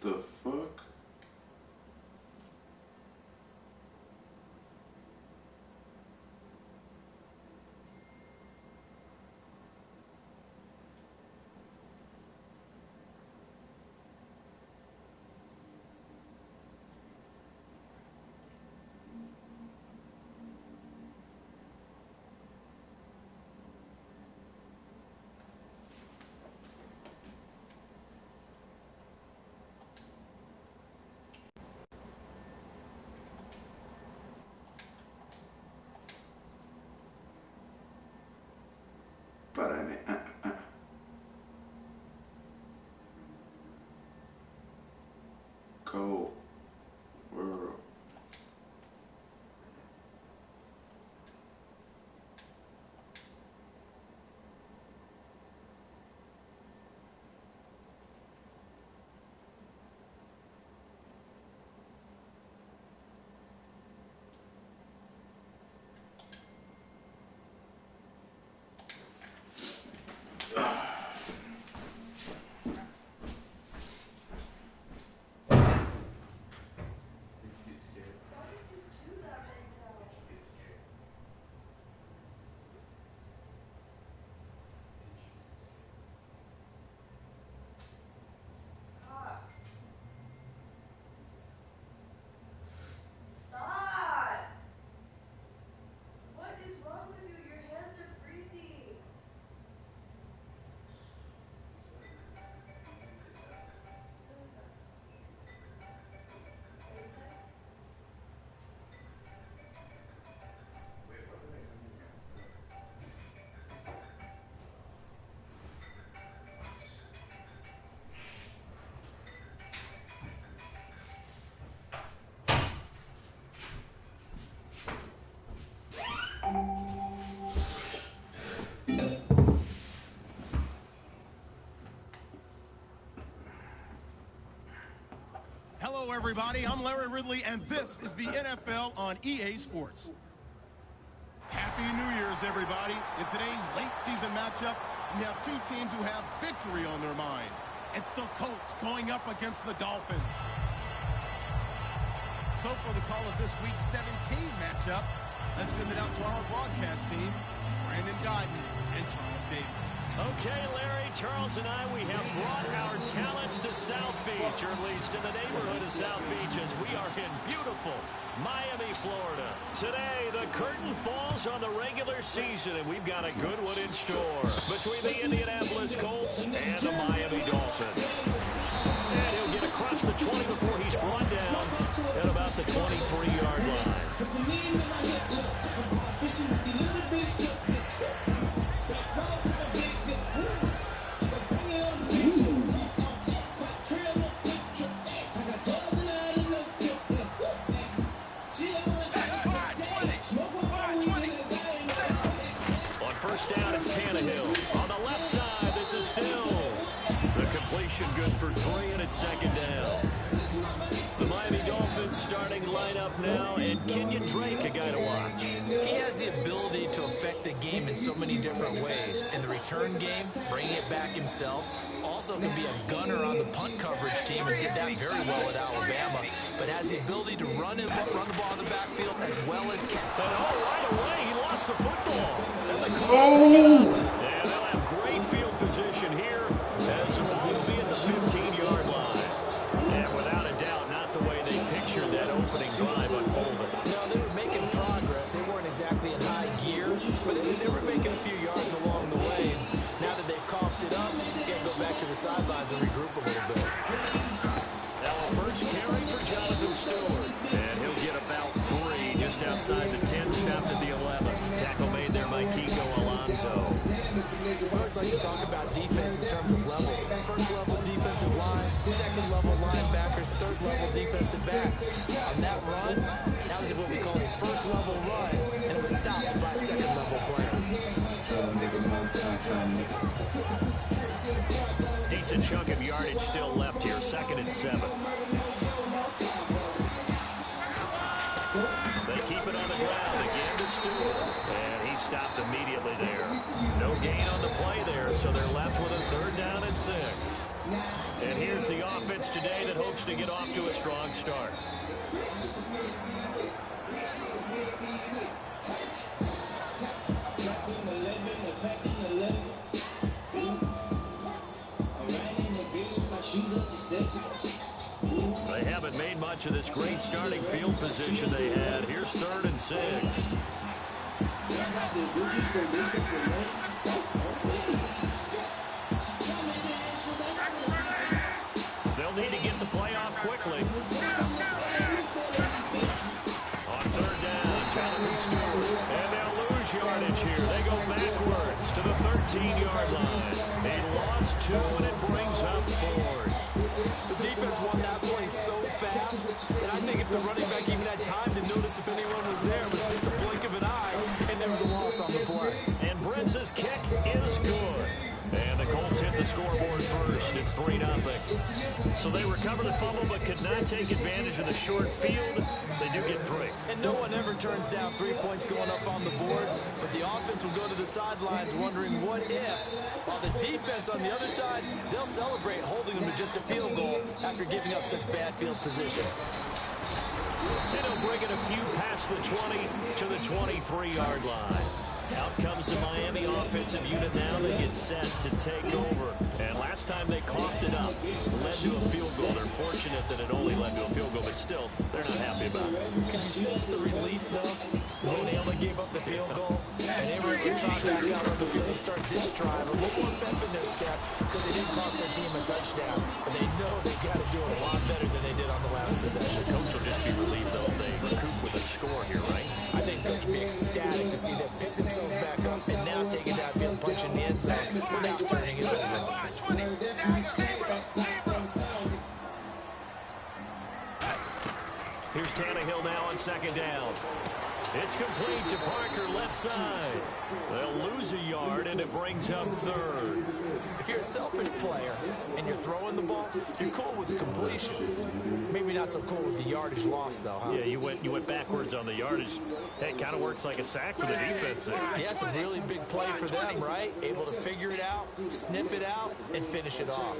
The fuck? But I mean, cold world. Hello, everybody. I'm Larry Ridley, and this is the NFL on EA Sports. Happy New Year's, everybody. In today's late-season matchup, we have two teams who have victory on their minds. It's the Colts going up against the Dolphins. So for the call of this week's 17 matchup, let's send it out to our broadcast team, Brandon Godden and Charles Davis. Okay, Larry, Charles and I, we have brought our talents to South Beach, or at least in the neighborhood of South Beach, as we are in beautiful Miami, Florida. Today, the curtain falls on the regular season, and we've got a good one in store between the Indianapolis Colts and the Miami Dolphins. And he'll get across the 20 before he's brought down at about the 23-yard line. On the left side, this is Stills. The completion good for 3, and it's second down. The Miami Dolphins starting lineup now, and Kenyon Drake, a guy to watch. He has the ability to affect the game in so many different ways. In the return game, bringing it back himself. Also can be a gunner on the punt coverage team and did that very well at Alabama. But has the ability to run the ball in the backfield as well as catch. And right away, he lost the football. And they'll have great field position here as the ball will be at the 15-yard line. And without a doubt, not the way they pictured that opening drive unfolded. No, they were making progress. They weren't exactly in high gear, but they were making a few yards along the way. And now that they've coughed it up, you got to go back to the sidelines and regroup a little bit. Now a first carry for Jonathan Stewart. And he'll get about 3 just outside the 10, stopped at the 11. Tackle made there by Kiko Alonso. I always like to talk about defense in terms of levels. First level defensive line, second level linebackers, third level defensive backs. On that run, that was what we call a first level run, and it was stopped by a second level player. Decent chunk of yardage still left here, 2nd and 7. They keep it on the ground again to Stewart. And he stopped immediately there. No gain on the play there, so they're left with a 3rd down and 6. And here's the offense today that hopes to get off to a strong start. They haven't made much of this great starting field position they had. Here's 3rd and 6. They'll need to get the play off quickly. On 3rd down, Jonathan Stewart. And they'll lose yardage here. They go backwards to the 13-yard line. They lost 2, and it brings up 4. The defense won that play so fast that I think if the running back even had time to notice if anyone was there, it was just a blink of an eye, and there was a loss on the play. And Britz's kick is good. And the Colts hit the scoreboard first. It's 3-0. So they recover the fumble but could not take advantage of the short field. They do get 3. And no one ever turns down 3 points going up on the board, but the offense will go to the sidelines wondering what if. While the defense on the other side, they'll celebrate holding them to just a field goal after giving up such bad field position. And he'll bring it a few past the 20 to the 23-yard line. Out comes the Miami offensive unit now. They get set to take over. And last time they coughed it up, led to a field goal. They're fortunate that it only led to a field goal, but still, they're not happy about it. Could you sense the relief, though, when they only gave up the field goal? And they were able to trot back out on the field and start this drive a little more pep in their step because they didn't cost their team a touchdown. But they know they got to do it a lot better than they did on the last possession. Coach will just be relieved, though, if they recoup with a score here, right? I think Coach will be ecstatic to see them pick themselves back up and now taking that field, punching the end zone without turning it over. Here's Tannehill now on 2nd down. It's complete to Parker, left side. They'll lose a yard, and it brings up 3rd. If you're a selfish player and you're throwing the ball, you're cool with the completion. Maybe not so cool with the yardage loss, though, huh? Yeah, you went backwards on the yardage. Hey, it kind of works like a sack for the defense there. Yeah, it's a really big play for them, right? Able to figure it out, sniff it out, and finish it off.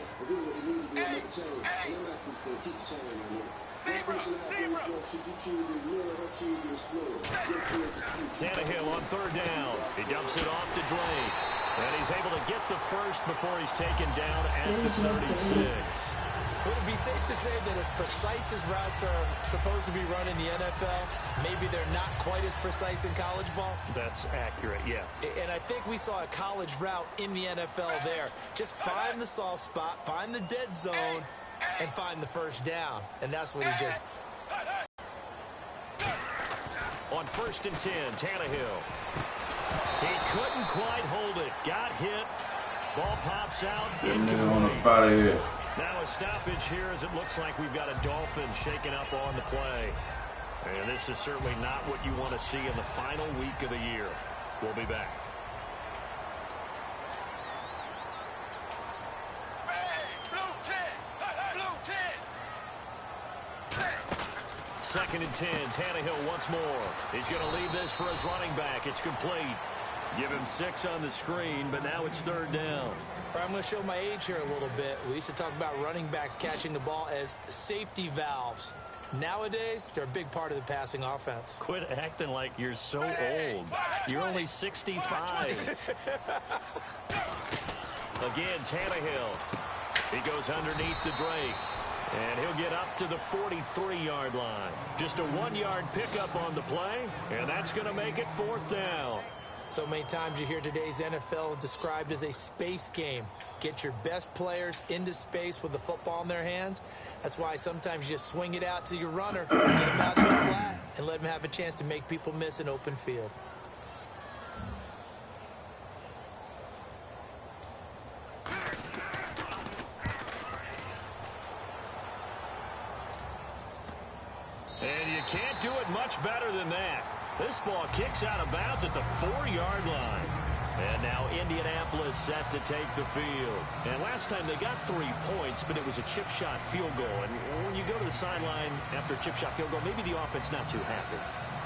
Tannehill on 3rd down. He dumps it off to Drake. And he's able to get the first before he's taken down at the 36. Would it be safe to say that as precise as routes are supposed to be run in the NFL, maybe they're not quite as precise in college ball? That's accurate, yeah. And I think we saw a college route in the NFL there. Just find the soft spot, find the dead zone, and find the first down. And that's what he just... On 1st and 10, Tannehill. He couldn't quite hold it. Got hit. Ball pops out. Incomplete. Now a stoppage here as it looks like we've got a Dolphin shaking up on the play. And this is certainly not what you want to see in the final week of the year. We'll be back. Second and 10, Tannehill once more. He's going to leave this for his running back. It's complete. Give him 6 on the screen, but now it's 3rd down. I'm going to show my age here a little bit. We used to talk about running backs catching the ball as safety valves. Nowadays, they're a big part of the passing offense. Quit acting like you're so old. You're only 65. Again, Tannehill. He goes underneath to Drake. And he'll get up to the 43-yard line. Just a 1-yard pickup on the play, and that's going to make it 4th down. So many times you hear today's NFL described as a space game. Get your best players into space with the football in their hands. That's why sometimes you just swing it out to your runner, get him out to the flat, and let him have a chance to make people miss an open field. And you can't do it much better than that. This ball kicks out of bounds at the 4-yard line. And now Indianapolis set to take the field. And last time they got 3 points, but it was a chip shot field goal. And when you go to the sideline after a chip shot field goal, maybe the offense not too happy.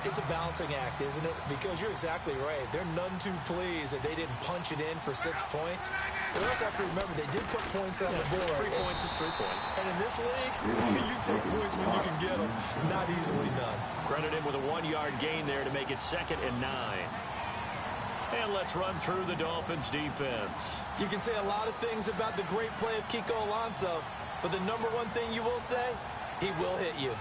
It's a balancing act, isn't it? Because you're exactly right. They're none too pleased that they didn't punch it in for 6 points. But also have to remember, they did put points on the board. 3 points is 3 points. And in this league, you take points when you can get them. Not easily done. Credit him with a 1-yard gain there to make it 2nd and 9. And let's run through the Dolphins' defense. You can say a lot of things about the great play of Kiko Alonso, but the number one thing you will say, he will hit you.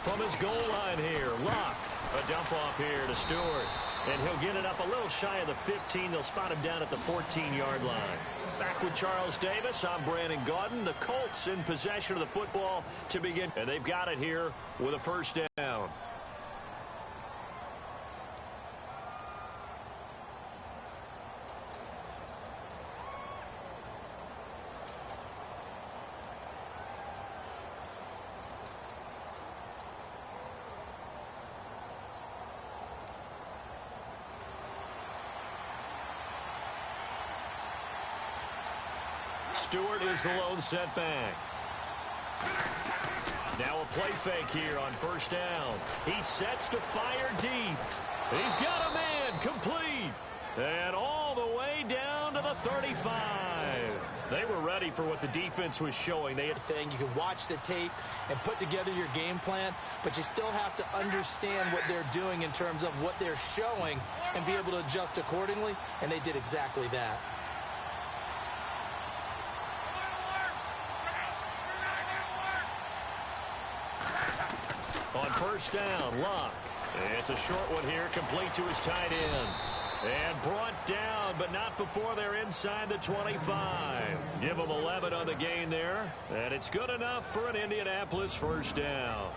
From his goal line here, Locke. A dump off here to Stewart. And he'll get it up a little shy of the 15. They'll spot him down at the 14-yard line. Back with Charles Davis. I'm Brandon Gaudin. The Colts in possession of the football to begin. And they've got it here with a first down. Stewart is the lone setback. Now a play fake here on first down. He sets to fire deep. He's got a man complete. And all the way down to the 35. They were ready for what the defense was showing. They had You can watch the tape and put together your game plan, but you still have to understand what they're doing in terms of what they're showing and be able to adjust accordingly, and they did exactly that. On first down, Locke. It's a short one here, complete to his tight end. And brought down, but not before they're inside the 25. Give them 11 on the gain there. And it's good enough for an Indianapolis first down.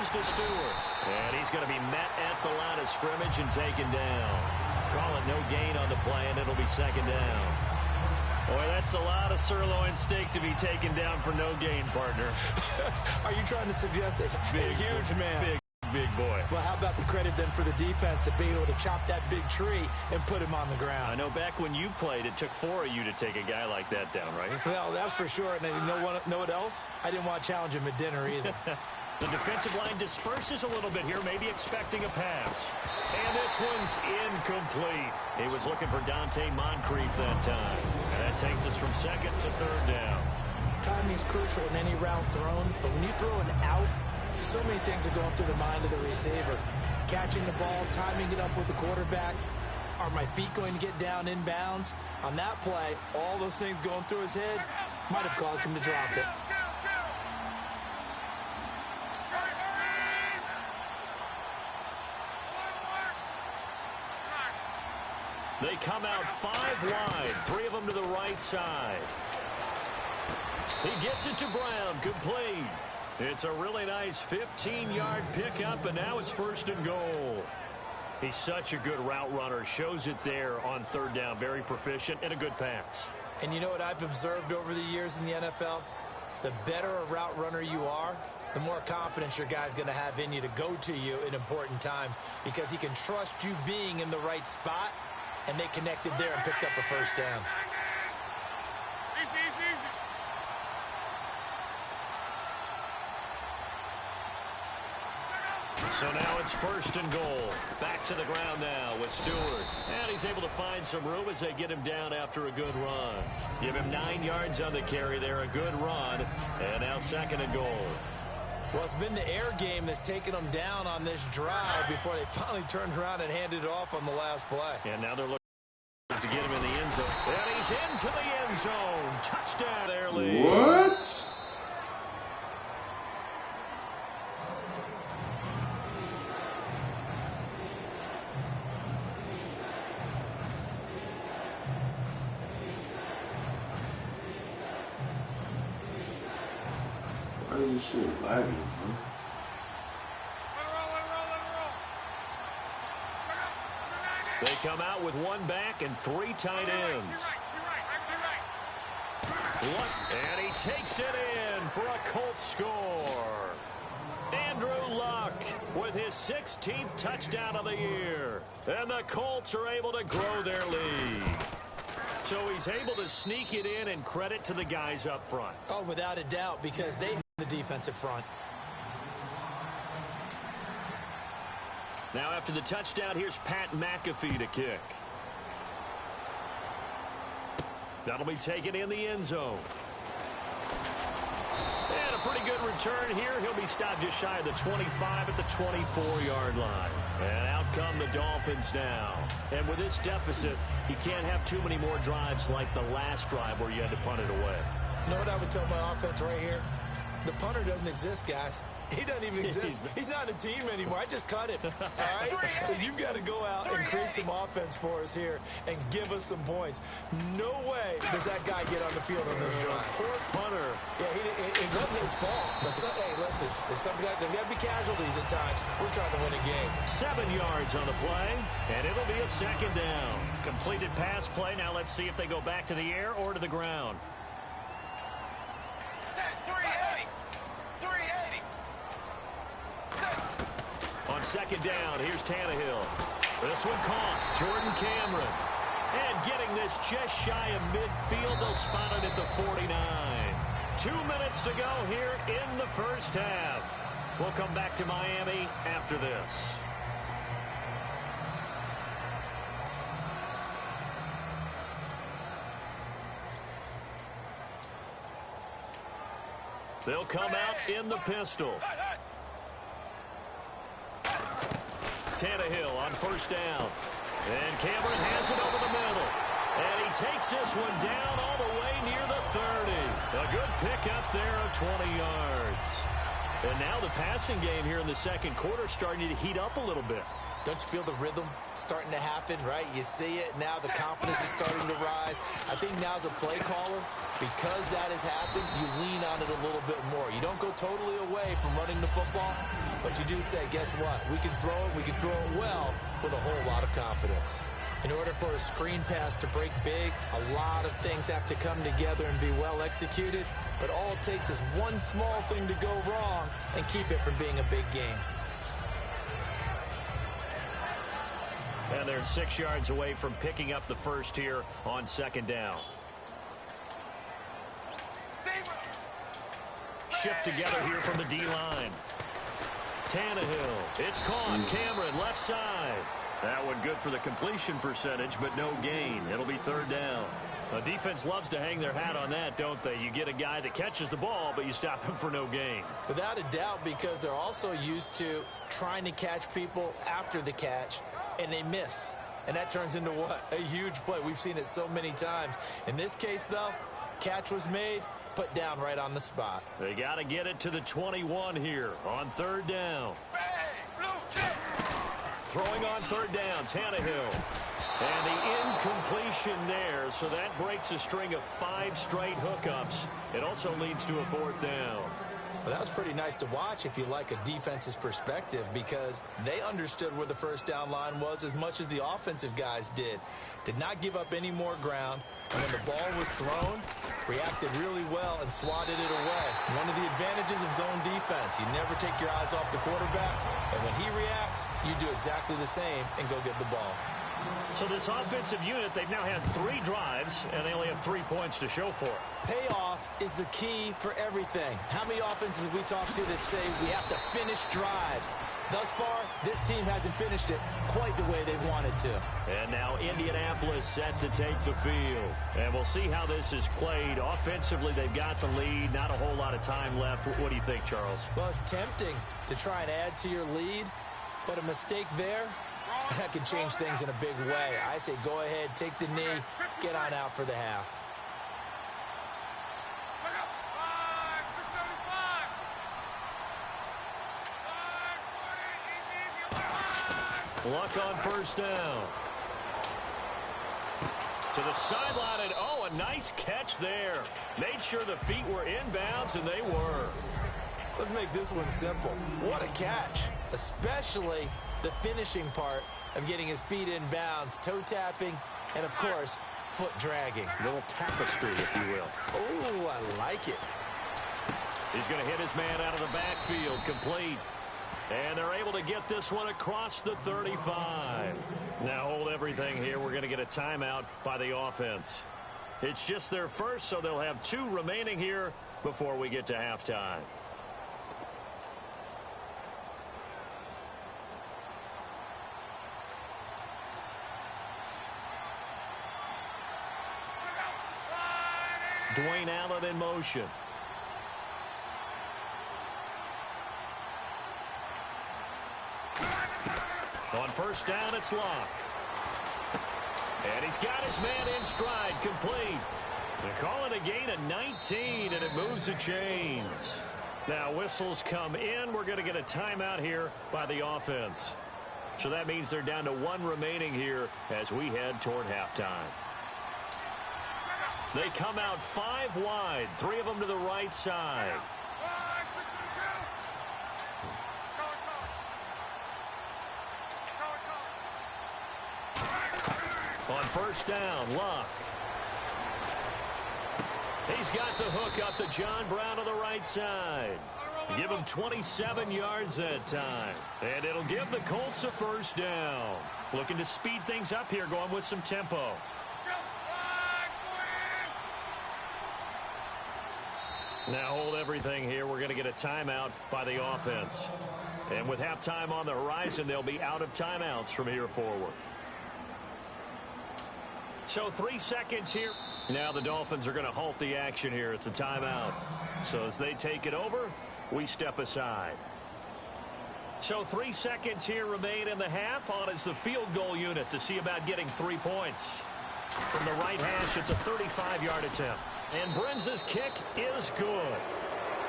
To Stewart. And he's going to be met at the line of scrimmage and taken down. Call it no gain on the play, and it'll be second down. Boy, that's a lot of sirloin steak to be taken down for no gain, partner. Are you trying to suggest a huge man? Big boy. Well, how about the credit then for the defense to be able to chop that big tree and put him on the ground? I know back when you played, it took 4 of you to take a guy like that down, right? Well, that's for sure. And you know what else? I didn't want to challenge him at dinner either. The defensive line disperses a little bit here, maybe expecting a pass. And this one's incomplete. He was looking for Dante Moncrief that time. And that takes us from second to third down. Timing is crucial in any route thrown, but when you throw an out, so many things are going through the mind of the receiver. Catching the ball, timing it up with the quarterback. Are my feet going to get down in bounds? On that play, all those things going through his head might have caused him to drop it. They come out 5 wide, 3 of them to the right side. He gets it to Brown, complete. It's a really nice 15-yard pickup, and now it's first and goal. He's such a good route runner. Shows it there on third down. Very proficient and a good pass. And you know what I've observed over the years in the NFL? The better a route runner you are, the more confidence your guy's going to have in you to go to you in important times because he can trust you being in the right spot, and they connected there and picked up a first down. So now it's first and goal. Back to the ground now with Stewart. And he's able to find some room as they get him down after a good run. Give him 9 yards on the carry there, a good run. And now second and goal. Well, it's been the air game that's taken them down on this drive before they finally turned around and handed it off on the last play. And now they're looking to get him in the end zone. And he's into the end zone. Touchdown there, Lee. What? is this shit lagging, bro? They come out with one back and 3 tight ends. And he takes it in for a Colts score. Andrew Luck with his 16th touchdown of the year. And the Colts are able to grow their lead. So he's able to sneak it in, and credit to the guys up front. Oh, without a doubt, because they have the defensive front. Now after the touchdown, here's Pat McAfee to kick. That'll be taken in the end zone. And a pretty good return here. He'll be stopped just shy of the 25 at the 24-yard line. And out come the Dolphins now. And with this deficit, he can't have too many more drives like the last drive where you had to punt it away. You know what I would tell my offense right here? The punter doesn't exist, guys. He doesn't even exist. He's not a team anymore. I just cut him. All right? So you've got to go out and create some offense for us here and give us some points. No way does that guy get on the field on this drive. Poor punter. Yeah, it wasn't his fault. But hey, listen, there's got to be casualties at times. We're trying to win a game. 7 yards on the play, and it'll be a second down. Completed pass play. Now let's see if they go back to the air or to the ground. On second down, here's Tannehill. This one caught. Jordan Cameron. And getting this just shy of midfield. They'll spot it at the 49. 2 minutes to go here in the first half. We'll come back to Miami after this. They'll come out in the pistol. Tannehill on first down. And Cameron has it over the middle. And he takes this one down all the way near the 30. A good pickup there of 20 yards. And now the passing game here in the second quarter starting to heat up a little bit. Don't you feel the rhythm starting to happen, right? You see it. Now the confidence is starting to rise. I think now as a play caller, because that has happened, you lean on it a little bit more. You don't go totally away from running the football, but you do say, guess what? We can throw it. We can throw it well with a whole lot of confidence. In order for a screen pass to break big, a lot of things have to come together and be well executed, but all it takes is one small thing to go wrong and keep it from being a big game. And they're 6 yards away from picking up the first here on second down. Shift together here from the D-line. Tannehill. It's caught. Cameron left side. That one good for the completion percentage, but no gain. It'll be third down. The defense loves to hang their hat on that, don't they? You get a guy that catches the ball, but you stop him for no gain. Without a doubt, because they're also used to trying to catch people after the catch, and they miss. And that turns into what? A huge play. We've seen it so many times. In this case, though, catch was made, put down right on the spot. They got to get it to the 21 here on third down. Throwing on third down, Tannehill. And the incompletion there, so that breaks a string of 5 straight hookups. It also leads to a fourth down. Well, that was pretty nice to watch if you like a defense's perspective, because they understood where the first down line was as much as the offensive guys did. Did not give up any more ground, and when the ball was thrown, reacted really well and swatted it away. One of the advantages of zone defense, you never take your eyes off the quarterback, and when he reacts, you do exactly the same and go get the ball. So this offensive unit, they've now had 3 drives, and they only have 3 points to show for it. Payoff is the key for everything. How many offenses have we talked to that say we have to finish drives? Thus far, this team hasn't finished it quite the way they wanted to. And now Indianapolis set to take the field. And we'll see how this is played. Offensively, they've got the lead. Not a whole lot of time left. What do you think, Charles? Well, it's tempting to try and add to your lead, but a mistake there, that can change things in a big way. I say go ahead, take the knee, get on out for the half. Luck on first down. To the sideline, and oh, a nice catch there. Made sure the feet were inbounds, and they were. Let's make this one simple. What a catch, especially the finishing part of getting his feet in bounds, toe tapping, and of course, foot dragging. A little tapestry, if you will. Oh, I like it. He's going to hit his man out of the backfield, complete. And they're able to get this one across the 35. Now hold everything here. We're going to get a timeout by the offense. It's just their first, so they'll have 2 remaining here before we get to halftime. Dwayne Allen in motion. On first down, it's Locke. And he's got his man in stride, complete. They're calling a gain of 19, and it moves the chains. Now whistles come in. We're going to get a timeout here by the offense. So that means they're down to 1 remaining here as we head toward halftime. They come out 5 wide, 3 of them to the right side. On first down, Locke. He's got the hook up to John Brown to the right side. Give him 27 yards that time. And it'll give the Colts a first down. Looking to speed things up here, going with some tempo. Now hold everything here. We're going to get a timeout by the offense. And with halftime on the horizon, they'll be out of timeouts from here forward. So 3 seconds here. Now the Dolphins are going to halt the action here. It's a timeout. So as they take it over, we step aside. So 3 seconds here remain in the half. On is the field goal unit to see about getting 3 points. From the right hash, it's a 35-yard attempt. And Brenza's kick is good.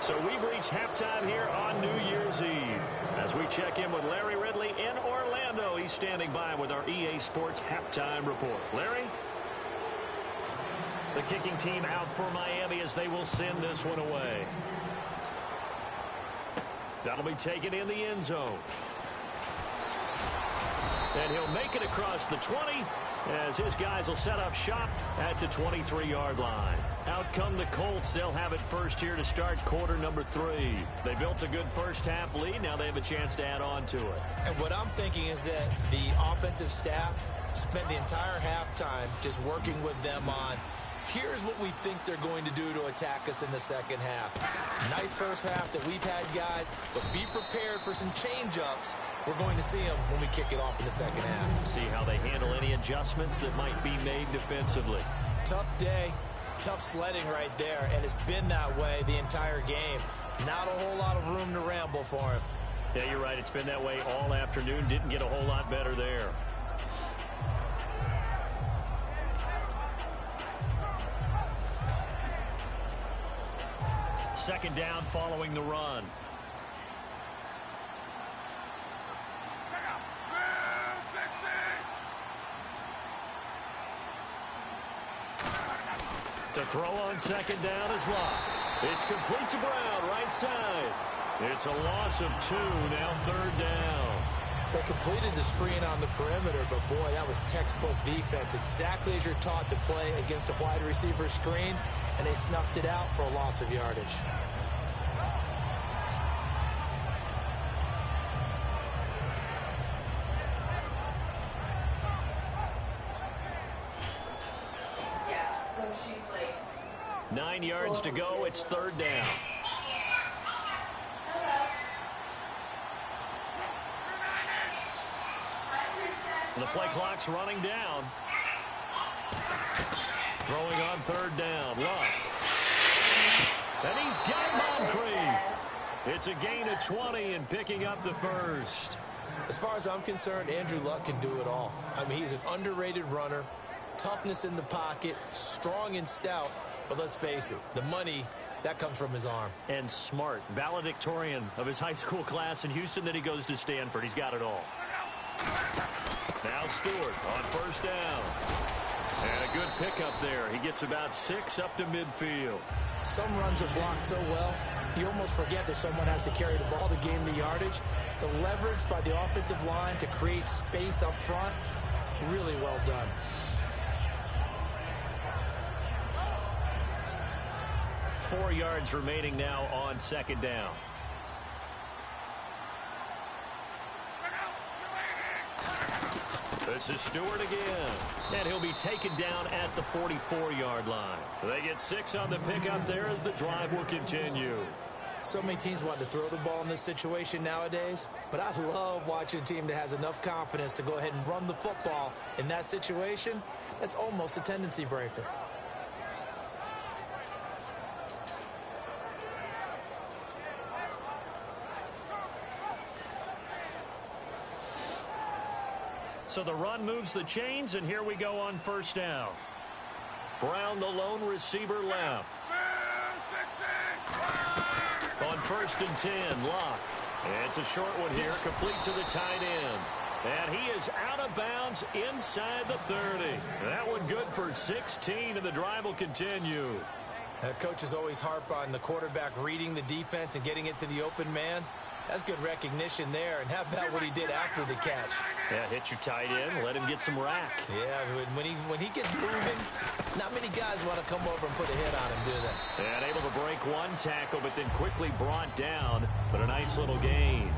So we've reached halftime here on New Year's Eve. As we check in with Larry Ridley in Orlando, he's standing by with our EA Sports halftime report. Larry? The kicking team out for Miami as they will send this one away. That'll be taken in the end zone. And he'll make it across the 20 as his guys will set up shop at the 23-yard line. Out come the Colts. They'll have it first here to start quarter number 3. They built a good first half lead. Now they have a chance to add on to it. And what I'm thinking is that the offensive staff spent the entire halftime just working with them on here's what we think they're going to do to attack us in the second half. Nice first half that we've had, guys, but be prepared for some change-ups. We're going to see them when we kick it off in the second half. See how they handle any adjustments that might be made defensively. Tough day, tough sledding right there, and it's been that way the entire game. Not a whole lot of room to ramble for him. Yeah, you're right. It's been that way all afternoon. Didn't get a whole lot better there. Second down following the run. To throw on second down is Locke. It's complete to Brown, right side. It's a loss of 2, now third down. They completed the screen on the perimeter, but boy, that was textbook defense. Exactly as you're taught to play against a wide receiver screen, and they snuffed it out for a loss of yardage. Yeah, so she's like 9 yards to go. It's third down. The play clock's running down. Throwing on third down. Luck. And he's got Moncrief. It's a gain of 20 and picking up the first. As far as I'm concerned, Andrew Luck can do it all. I mean, he's an underrated runner. Toughness in the pocket, strong and stout. But let's face it, the money, that comes from his arm. And smart. Valedictorian of his high school class in Houston. Then he goes to Stanford. He's got it all. Now Stewart on first down. And a good pickup there. He gets about 6 up to midfield. Some runs are blocked so well, You almost forget that someone has to carry the ball to gain the yardage. The leverage by the offensive line to create space up front, really well done. Four yards remaining now on second down. This is Stewart again. And he'll be taken down at the 44-yard line. They get 6 on the pickup there as the drive will continue. So many teams want to throw the ball in this situation nowadays, but I love watching a team that has enough confidence to go ahead and run the football in that situation. That's almost a tendency breaker. So the run moves the chains, and here we go on first down. Brown, the lone receiver, left. On 1st and 10, Locke. And it's a short one here, complete to the tight end. And he is out of bounds inside the 30. That one good for 16, and the drive will continue. Coaches always harp on the quarterback reading the defense and getting it to the open man. That's good recognition there. And how about what he did after the catch? Yeah, hit your tight end, let him get some rack. Yeah, when he gets moving, not many guys want to come over and put a hit on him, do they? And able to break one tackle, but then quickly brought down. But a nice little gain.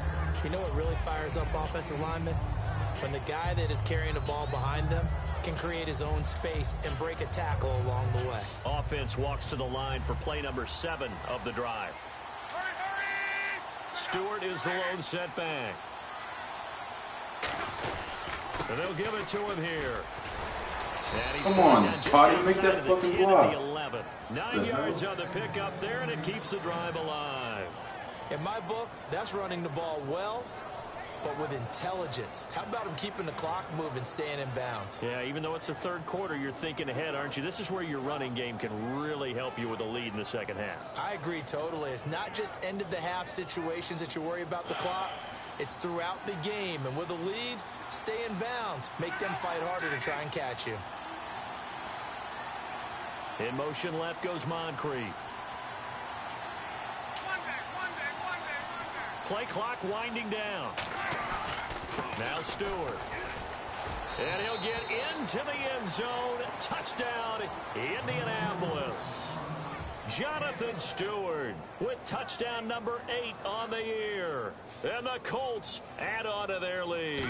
You know what really fires up offensive linemen? When the guy that is carrying the ball behind them can create his own space and break a tackle along the way. Offense walks to the line for play number 7 of the drive. Stewart is the lone setback. And they'll give it to him here. And he's Come on, Potter, make that fucking block. 11. 9 yards on the pickup there, and it keeps the drive alive. In my book, that's running the ball well, but with intelligence. How about him keeping the clock moving, staying in bounds? Yeah, even though it's the third quarter, you're thinking ahead, aren't you? This is where your running game can really help you with a lead in the second half. I agree totally. It's not just end-of-the-half situations that you worry about the clock. It's throughout the game. And with a lead, stay in bounds. Make them fight harder to try and catch you. In motion left goes Moncrief. Play clock winding down. Now Stewart. And he'll get into the end zone. Touchdown, Indianapolis. Jonathan Stewart with touchdown number 8 on the year. And the Colts add on to their lead.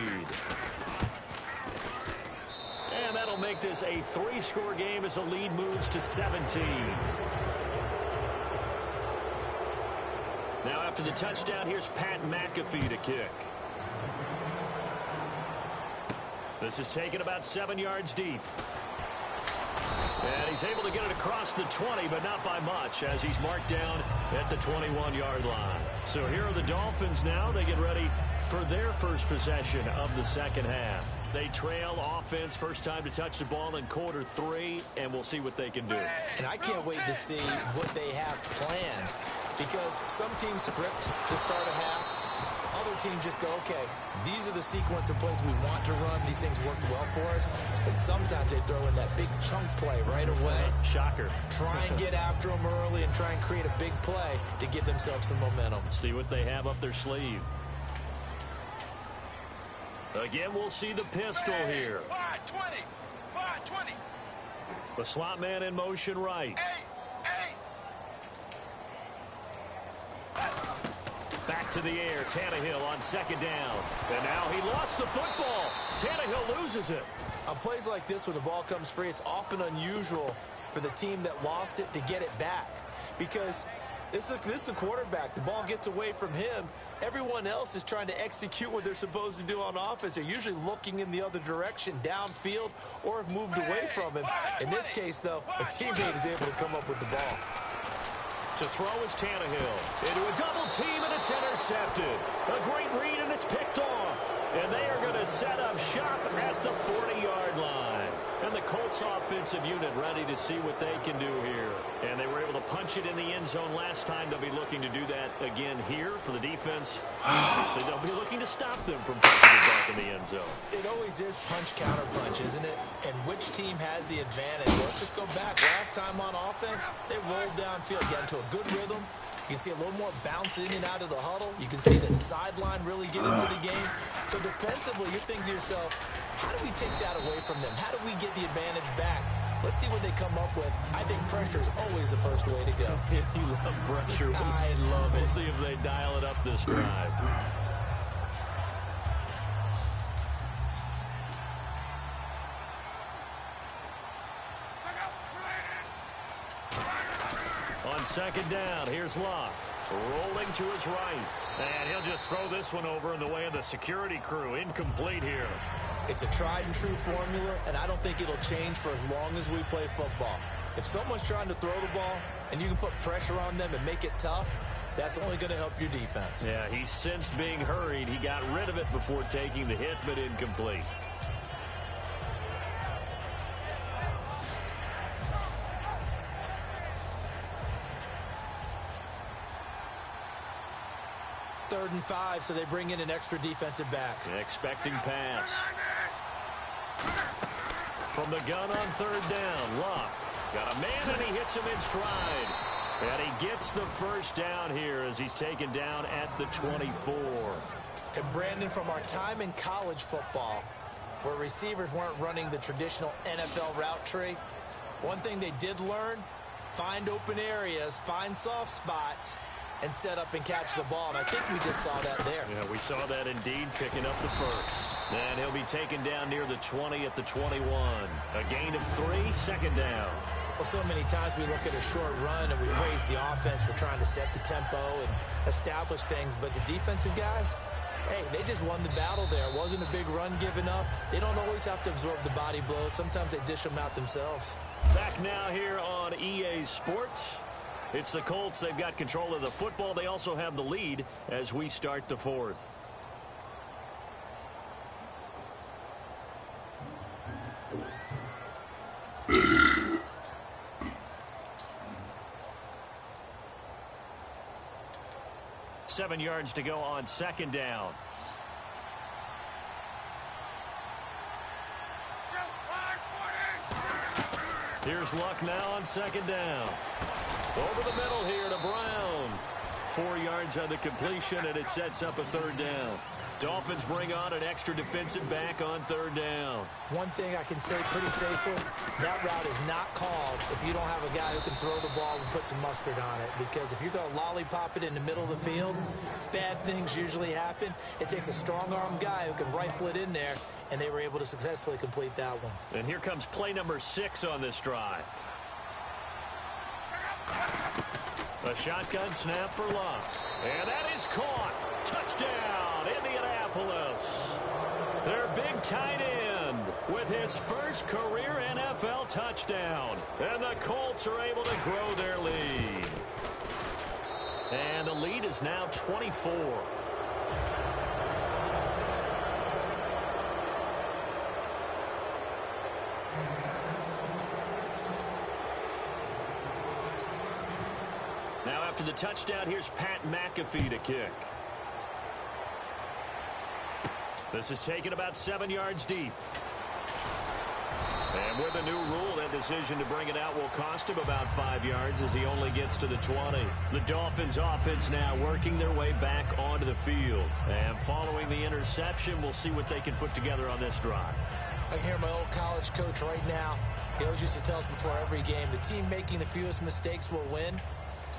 And that'll make this a 3-score game as the lead moves to 17. Now after the touchdown, here's Pat McAfee to kick. This is taken about 7 yards deep. And he's able to get it across the 20, but not by much, as he's marked down at the 21-yard line. So here are the Dolphins now. They get ready for their first possession of the second half. They trail offense, first time to touch the ball in quarter 3, and we'll see what they can do. And I can't wait to see what they have planned, because some teams script to start a half. Other teams just go, okay, these are the sequence of plays we want to run. These things worked well for us. And sometimes they throw in that big chunk play right away. Shocker. Try and get after them early and try and create a big play to give themselves some momentum. See what they have up their sleeve. Again, we'll see the pistol here. 5-20. The slot man in motion right. Back to the air, Tannehill on second down. And now he lost the football. Tannehill loses it. On plays like this, when the ball comes free, it's often unusual for the team that lost it to get it back. Because this is the quarterback. The ball gets away from him. Everyone else is trying to execute what they're supposed to do on offense. They're usually looking in the other direction, downfield, or have moved away from him. In this case, though, a teammate is able to come up with the ball. To throw is Tannehill. Into a double team, and it's intercepted. A great read, and it's picked off. And they are going to set up shop at the 40-yard line. And the Colts offensive unit ready to see what they can do here. And they were able to punch it in the end zone last time. They'll be looking to do that again here for the defense. So they'll be looking to stop them from punching it back in the end zone. It always is punch-counter punch, isn't it? And which team has the advantage? Well, let's just go back. Last time on offense, they rolled downfield, got into a good rhythm, You can see a little more bounce in and out of the huddle. You can see the sideline really get into the game. So defensively, you're thinking to yourself, how do we take that away from them? How do we get the advantage back? Let's see what they come up with. I think pressure is always the first way to go. You love pressure. I love it. We'll see if they dial it up this drive. On second down, here's Locke. Rolling to his right. And he'll just throw this one over in the way of the security crew. Incomplete here. It's a tried and true formula, and I don't think it'll change for as long as we play football. If someone's trying to throw the ball and you can put pressure on them and make it tough, that's only going to help your defense. Yeah, he's since being hurried. He got rid of it before taking the hit, but incomplete. Third and 5, so they bring in an extra defensive back. Expecting pass. From the gun on third down, Locke. Got a man, and he hits him in stride. And he gets the first down here as he's taken down at the 24. And Brandon, from our time in college football, where receivers weren't running the traditional NFL route tree, one thing they did learn, find open areas, find soft spots, and set up and catch the ball. And I think we just saw that there. Yeah, we saw that indeed, picking up the first. And he'll be taken down near the 20 at the 21. A gain of 3, second down. Well, so many times we look at a short run and we praise the offense for trying to set the tempo and establish things. But the defensive guys, hey, they just won the battle there. It wasn't a big run given up. They don't always have to absorb the body blows. Sometimes they dish them out themselves. Back now here on EA Sports. It's the Colts. They've got control of the football. They also have the lead as we start the fourth. Seven yards to go on second down. Here's Luck now on second down. Over the middle here to Brown. 4 yards on the completion, and it sets up a third down. Dolphins bring on an extra defensive back on third down. One thing I can say pretty safely, that route is not called if you don't have a guy who can throw the ball and put some mustard on it. Because if you're going to lollipop it in the middle of the field, bad things usually happen. It takes a strong-arm guy who can rifle it in there, and they were able to successfully complete that one. And here comes play number 6 on this drive. A shotgun snap for Locke. And that is caught. Touchdown, Indianapolis. Their big tight end with his first career NFL touchdown. And the Colts are able to grow their lead. And the lead is now 24. Now after the touchdown, here's Pat McAfee to kick. This is taken about 7 yards deep. And with a new rule, that decision to bring it out will cost him about 5 yards as he only gets to the 20. The Dolphins offense now working their way back onto the field. And following the interception, we'll see what they can put together on this drive. I can hear my old college coach right now. He always used to tell us before every game, the team making the fewest mistakes will win.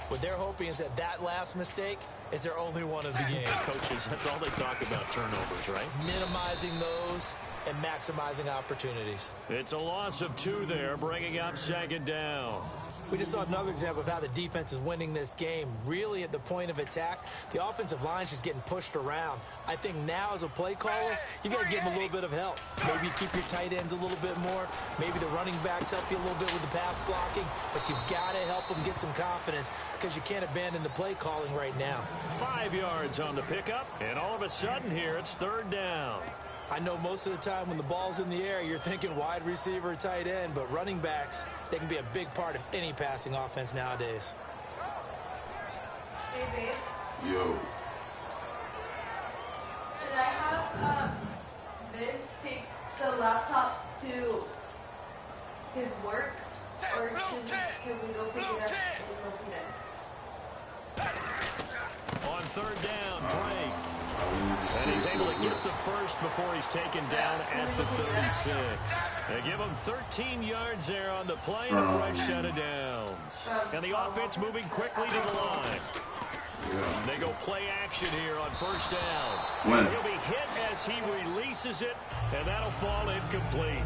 What they're hoping is that last mistake is their only one of the game. Coaches, that's all they talk about, turnovers, right? Minimizing those and maximizing opportunities. It's a loss of 2 there, bringing up second down. We just saw another example of how the defense is winning this game. Really at the point of attack, the offensive line's just getting pushed around. I think now as a play caller, you got to give them a little bit of help. Maybe you keep your tight ends a little bit more. Maybe the running backs help you a little bit with the pass blocking. But you've got to help them get some confidence because you can't abandon the play calling right now. 5 yards on the pickup, and all of a sudden here it's third down. I know most of the time when the ball's in the air, you're thinking wide receiver, tight end, but running backs, they can be a big part of any passing offense nowadays. Hey, babe. Yo. Should I have Vince take the laptop to his work, or can we go pick it up and go pick it up? And he's able to get the first before he's taken down at the 36. They give him 13 yards there on the play and a fresh set of downs. And the offense moving quickly to the line. Yeah. They go play action here on first down. When? He'll be hit as he releases it, and that'll fall incomplete.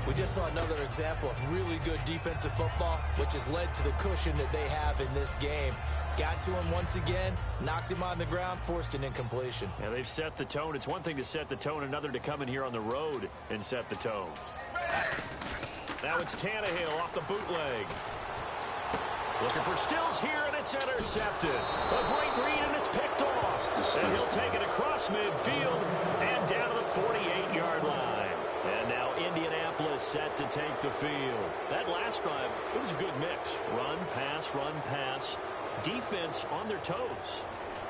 We just saw another example of really good defensive football, which has led to the cushion that they have in this game. Got to him once again, knocked him on the ground, forced an incompletion. Yeah, they've set the tone. It's one thing to set the tone, another to come in here on the road and set the tone. Now it's Tannehill off the bootleg. Looking for Stills here, and it's intercepted. A great read, and it's picked off. And he'll take it across midfield and down to the 48-yard line. And now Indianapolis set to take the field. That last drive, it was a good mix. Run, pass, defense on their toes.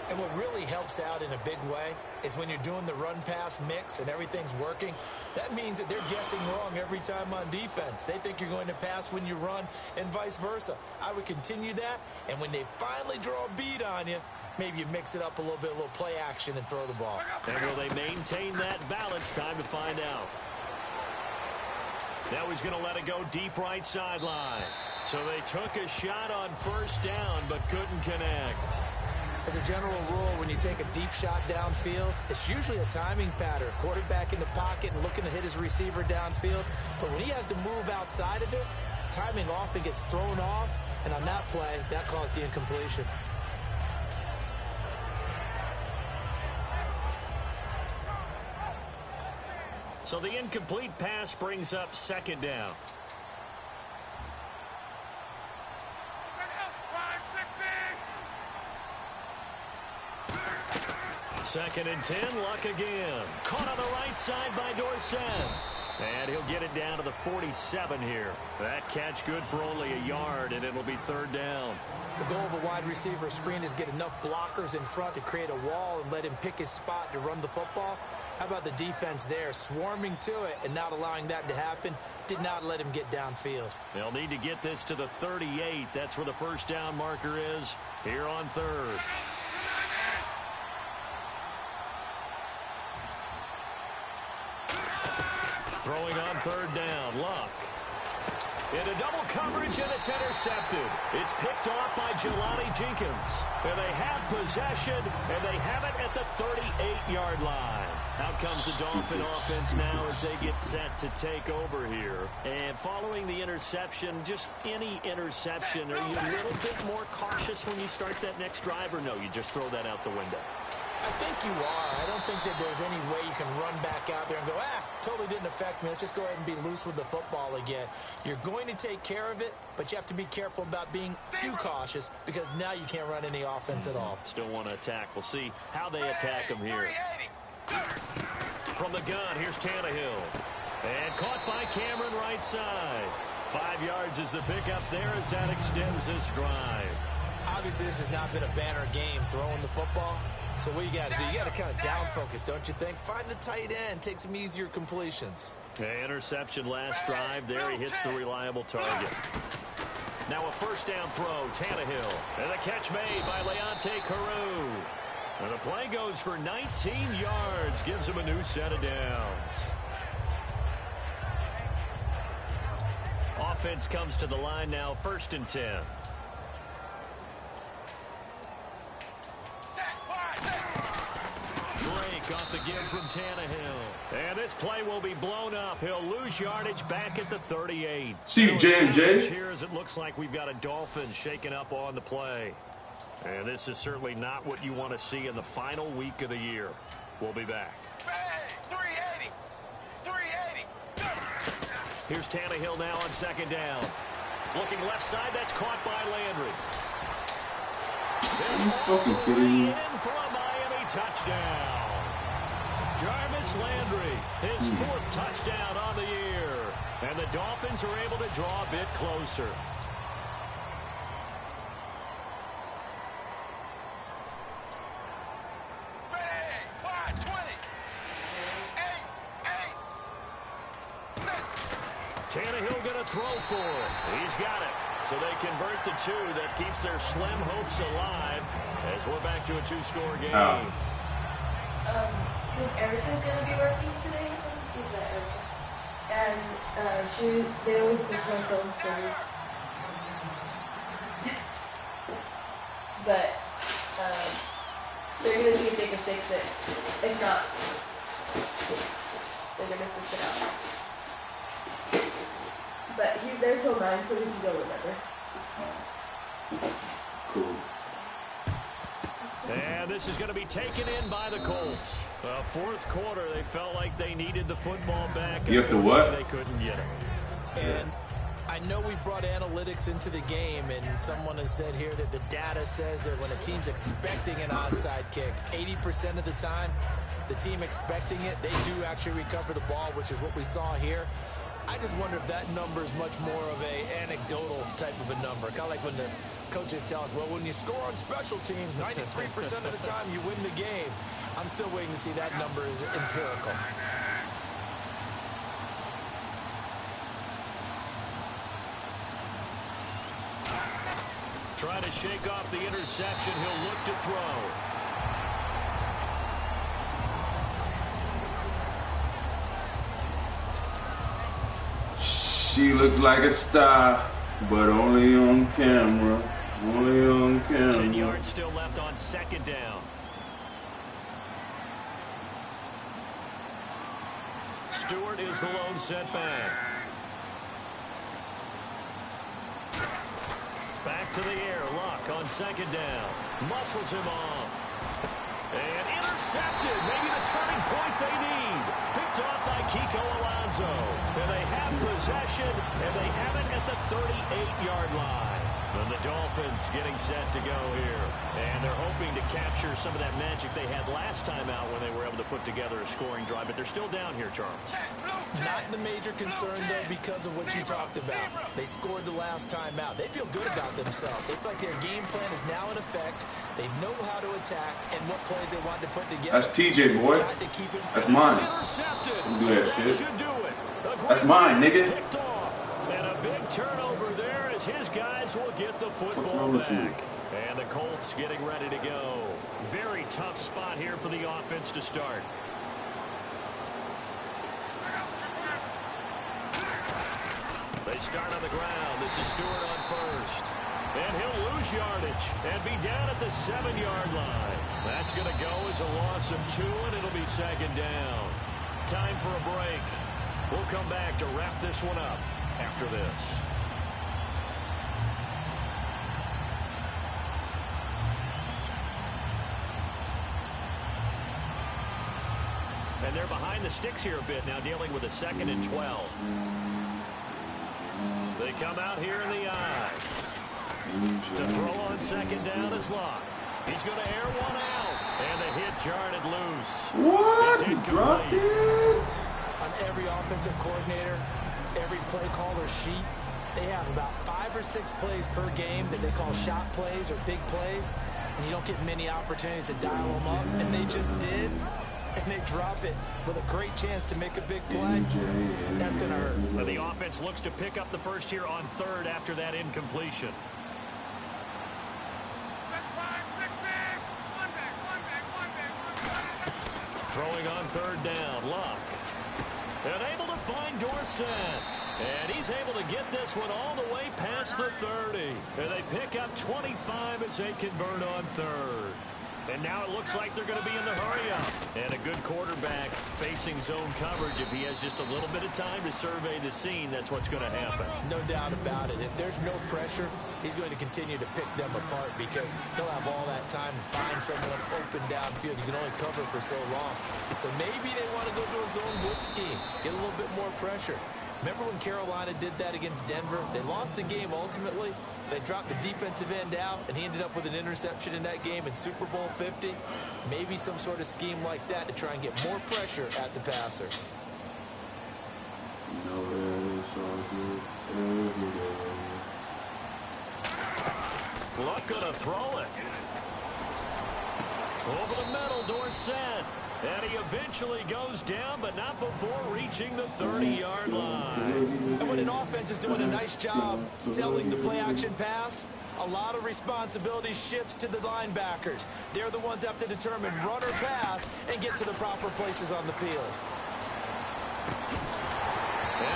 And what really helps out in a big way is when you're doing the run-pass mix and everything's working, that means that they're guessing wrong every time on defense. They think you're going to pass when you run and vice versa. I would continue that, and when they finally draw a beat on you, maybe you mix it up a little bit, a little play action, and throw the ball. And will they maintain that balance? Time to find out. Now he's going to let it go deep right sideline. So they took a shot on first down, but couldn't connect. As a general rule, when you take a deep shot downfield, it's usually a timing pattern. Quarterback in the pocket and looking to hit his receiver downfield. But when he has to move outside of it, timing often gets thrown off. And on that play, that caused the incompletion. So the incomplete pass brings up second down. Second and 10, Luck again. Caught on the right side by Dorsett. And he'll get it down to the 47 here. That catch good for only a yard, and it'll be third down. The goal of a wide receiver screen is get enough blockers in front to create a wall and let him pick his spot to run the football. How about the defense there, swarming to it and not allowing that to happen? Did not let him get downfield. They'll need to get this to the 38. That's where the first down marker is here on third. Throwing on third down, Luck. Into double coverage, and it's intercepted. It's picked off by Jelani Jenkins. And they have possession, and they have it at the 38-yard line. Out comes the Dolphin offense now as they get set to take over here. And following the interception, just any interception, are you a little bit more cautious when you start that next drive, or no, you just throw that out the window? I think you are. I don't think that there's any way you can run back out there and go, totally didn't affect me. Let's just go ahead and be loose with the football again. You're going to take care of it, but you have to be careful about being too cautious because now you can't run any offense at all. Still want to attack. We'll see how they attack him here. From the gun, here's Tannehill. And caught by Cameron right side. 5 yards is the pickup there as that extends this drive. Obviously, this has not been a banner game throwing the football. So what you got to do, you got to kind of down focus, don't you think? Find the tight end, take some easier completions. Interception last drive. There he hits the reliable target. Now a first down throw, Tannehill. And the catch made by Leonte Carew. And the play goes for 19 yards, gives him a new set of downs. Offense comes to the line now, first and 10. Drake off the give from Tannehill. And this play will be blown up. He'll lose yardage back at the 38. See J&J. Here as it looks like we've got a Dolphin shaken up on the play. And this is certainly not what you want to see in the final week of the year. We'll be back. 380. 380. Here's Tannehill now on second down. Looking left side, that's caught by Landry. Are you fucking kidding me? In for a Miami touchdown. Jarvis Landry, his fourth touchdown on the year. And the Dolphins are able to draw a bit closer. Tannehill going to throw for it. He's got it. So they convert the two. That keeps their slim hopes alive as we're back to a two-score game. think Erica's gonna be working today. Who's that, Erica? And they always switch my phones for me. But they're gonna see if they can fix it. If not, they're gonna switch it out. But he's there till 9, so we can go whenever. Cool. And this is going to be taken in by the Colts. Fourth quarter, they felt like they needed the football back. You have to what? They couldn't get it. And I know we brought analytics into the game, and someone has said here that the data says that when a team's expecting an onside kick, 80% of the time, the team expecting it, they do actually recover the ball, which is what we saw here. I just wonder if that number is much more of a anecdotal type of a number. Kind of like when the coaches tell us, well, when you score on special teams, 93% of the time you win the game. I'm still waiting to see that number is empirical. Trying to shake off the interception. He'll look to throw. She looks like a star, but only on camera. Only on camera. 10 yards still left on second down. Stewart is the lone setback. Back to the air. Luck on second down. Muscles him off. And intercepted. Maybe the turning point they need. Picked off by Kiko Alonso. And they have possession, and they have it at the 38-yard line. And the Dolphins getting set to go here. And they're hoping to capture some of that magic they had last time out when they were able to put together a scoring drive. But they're still down here, Charles. Not the major concern, though, because of what you talked about. They scored the last time out. They feel good about themselves. They feel like their game plan is now in effect. They know how to attack and what plays they want to put together. That's TJ, boy. That's mine. Don't do that shit. That's mine, nigga. Picked off. And a big turnover there as his guys will get the football back. And the Colts getting ready to go. Very tough spot here for the offense to start. They start on the ground. This is Stewart on first. And he'll lose yardage and be down at the 7-yard line. That's going to go as a loss of 2, and it'll be second down. Time for a break. We'll come back to wrap this one up after this. And they're behind the sticks here a bit now, dealing with a 2nd and 12. They come out here in the eye. To throw on second down is Locke. He's going to air one out. And the hit jarred loose. What? He dropped it? On every offensive coordinator, every play caller sheet, they have about 5 or 6 plays per game that they call shot plays or big plays. And you don't get many opportunities to dial them up. And they just did. And they drop it with a great chance to make a big play. That's going to hurt. And the offense looks to pick up the first here on 3rd after that incompletion. Throwing on 3rd down, Luck. And able to find Dorsett. And he's able to get this one all the way past the 30. And they pick up 25 as they convert on 3rd. And now it looks like they're going to be in the hurry-up. And a good quarterback facing zone coverage. If he has just a little bit of time to survey the scene, that's what's going to happen. No doubt about it. If there's no pressure, he's going to continue to pick them apart because he'll have all that time to find someone open downfield. You can only cover for so long. So maybe they want to go to a zone blitz scheme, get a little bit more pressure. Remember when Carolina did that against Denver? They lost the game ultimately. They dropped the defensive end out, and he ended up with an interception in that game in Super Bowl 50. Maybe some sort of scheme like that to try and get more pressure at the passer. Luck gonna throw it. Over the middle, Dorsett. And he eventually goes down, but not before reaching the 30-yard line. And when an offense is doing a nice job selling the play-action pass, a lot of responsibility shifts to the linebackers. They're the ones that have to determine run or pass and get to the proper places on the field.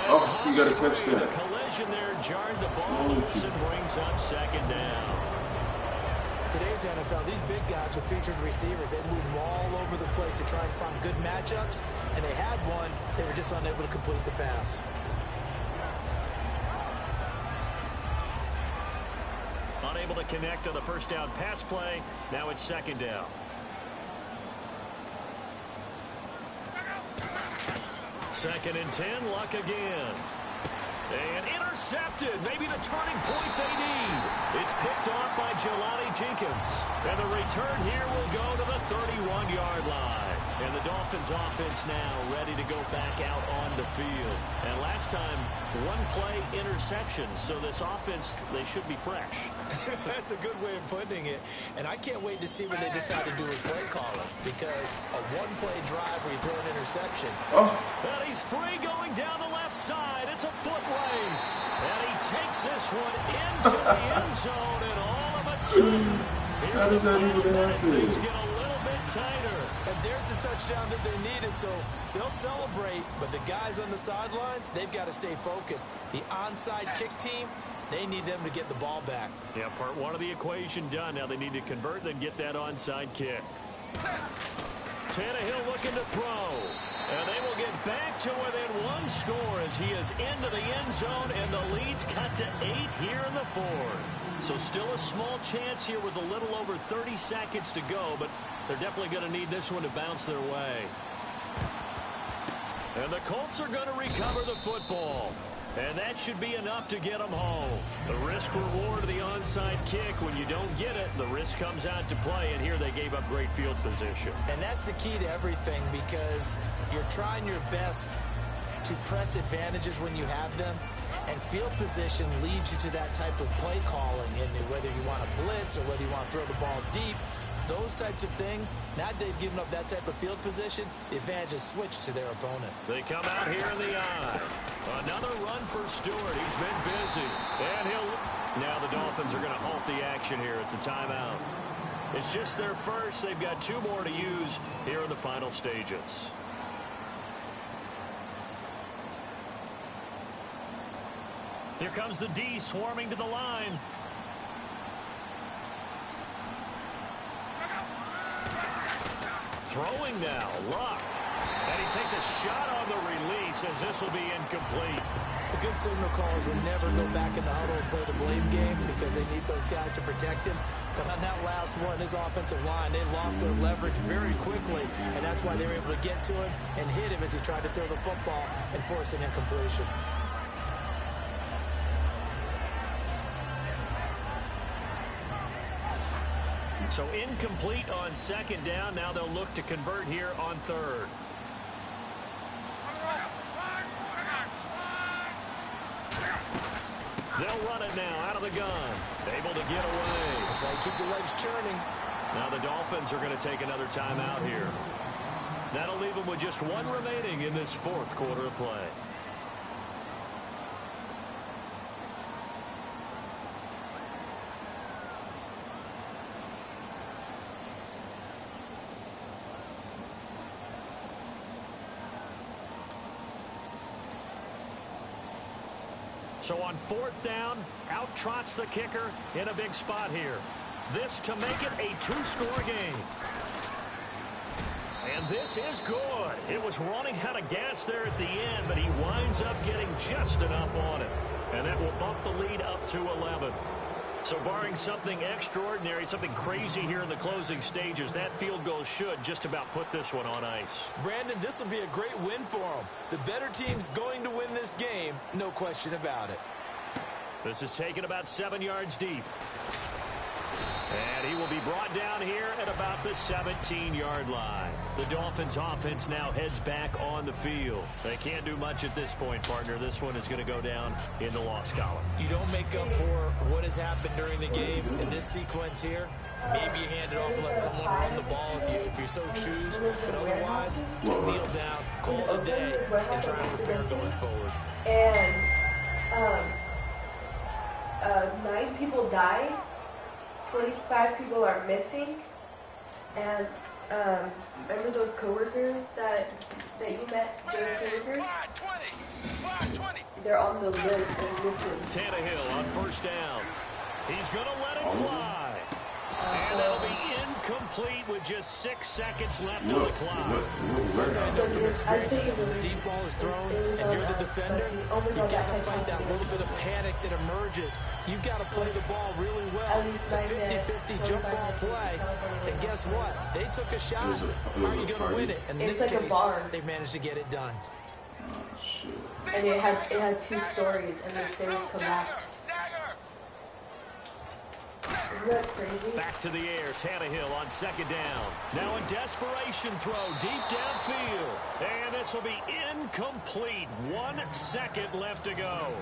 Oh, you got to catch that. The collision there jarred the ball loose and brings up second down. Today's NFL, these big guys are featured receivers. They move all over the place to try and find good matchups, and they had one. They were just unable to complete the pass. Unable to connect on the first down pass play. Now it's second down. Second and 10, Luck again. And intercepted, maybe the turning point they need. It's picked off by Jelani Jenkins. And the return here will go to the 31-yard line. And the Dolphins offense now ready to go back out on the field. And last time, one play interception. So this offense, they should be fresh. That's a good way of putting it. And I can't wait to see what they decide to do with play calling. Because a one-play drive where you throw an interception. And he's free going down the left side. It's a foot race. And he takes this one into the end zone. And all of a sudden, how does that even happen? Things get a little bit tighter. And there's the touchdown that they're needed, so they'll celebrate. But the guys on the sidelines, they've got to stay focused. The onside kick team, they need them to get the ball back. Yeah, part one of the equation done. Now they need to convert and then get that onside kick. Tannehill looking to throw. And they will get back to within one score as he is into the end zone, and the lead's cut to 8 here in the fourth. So still a small chance here with a little over 30 seconds to go, but they're definitely going to need this one to bounce their way. And the Colts are going to recover the football. And that should be enough to get them home. The risk-reward of the onside kick, when you don't get it, the risk comes out to play, and here they gave up great field position. And that's the key to everything, because you're trying your best to press advantages when you have them, and field position leads you to that type of play calling, and whether you want to blitz or whether you want to throw the ball deep, those types of things, now they've given up that type of field position, the advantage is switched to their opponent. They come out here in the eye. Another run for Stewart. He's been busy. And now the Dolphins are going to halt the action here. It's a timeout. It's just their first. They've got 2 more to use here in the final stages. Here comes the D swarming to the line. Throwing now, Luck. And he takes a shot on the release as this will be incomplete. The good signal callers will never go back in the huddle and play the blame game because they need those guys to protect him. But on that last one, his offensive line, they lost their leverage very quickly, and that's why they were able to get to him and hit him as he tried to throw the football and force an incompletion. So incomplete on second down. Now they'll look to convert here on third. They'll run it now out of the gun. Able to get away. That's why you keep the legs churning. Now the Dolphins are going to take another timeout here. That'll leave them with just 1 remaining in this fourth quarter of play. So on fourth down, out trots the kicker in a big spot here. This to make it a 2-score game. And this is good. It was running out of gas there at the end, but he winds up getting just enough on it. And that will bump the lead up to 11. So barring something extraordinary, something crazy here in the closing stages, that field goal should just about put this one on ice. Brandon, this will be a great win for them. The better team's going to win this game, no question about it. This is taken about 7 yards deep. And he will be brought down here at about the 17-yard line. The Dolphins offense now heads back on the field. They can't do much at this point, partner. This one is going to go down in the loss column. You don't make up for what has happened during the game in this sequence here. Maybe you hand it off and let someone run the ball if you so choose. But otherwise, just kneel down, call it a day, and try to prepare going forward. And 9 people died 25 people are missing, and remember those coworkers that you met, Joe's coworkers? They're on the list and missing. Tannehill on first down. He's going to let it fly. And that'll be incomplete with just 6 seconds left on the clock. I know from experience that when the deep ball is thrown and you're the defender, you've got to fight that little bit of panic that emerges. You've got to play the ball really well. It's a 50-50 jump ball play. And guess what? They took a shot. How are you going to win it? And in this case, they managed to get it done. And it had 2 stories, and the stairs collapsed. Isn't that crazy? Back to the air, Tannehill on second down. Now a desperation throw deep downfield. And this will be incomplete. 1 second left to go.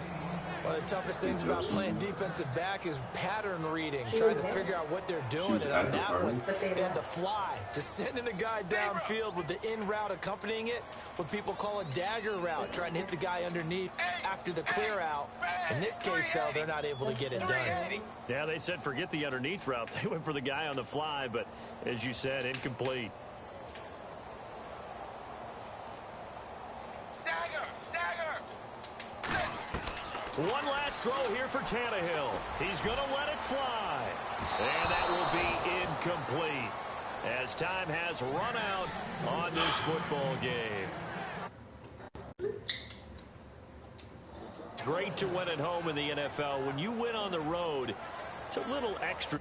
One of the toughest things about playing defensive back is pattern reading, trying to figure out what they're doing. And on that one, they had to fly, just sending a guy downfield with the in route accompanying it, what people call a dagger route, trying to hit the guy underneath after the clear out. In this case, though, they're not able to get it done. Yeah, they said forget the underneath route. They went for the guy on the fly, but as you said, incomplete. One last throw here for Tannehill. He's going to let it fly. And that will be incomplete as time has run out on this football game. It's great to win at home in the NFL. When you win on the road, it's a little extra.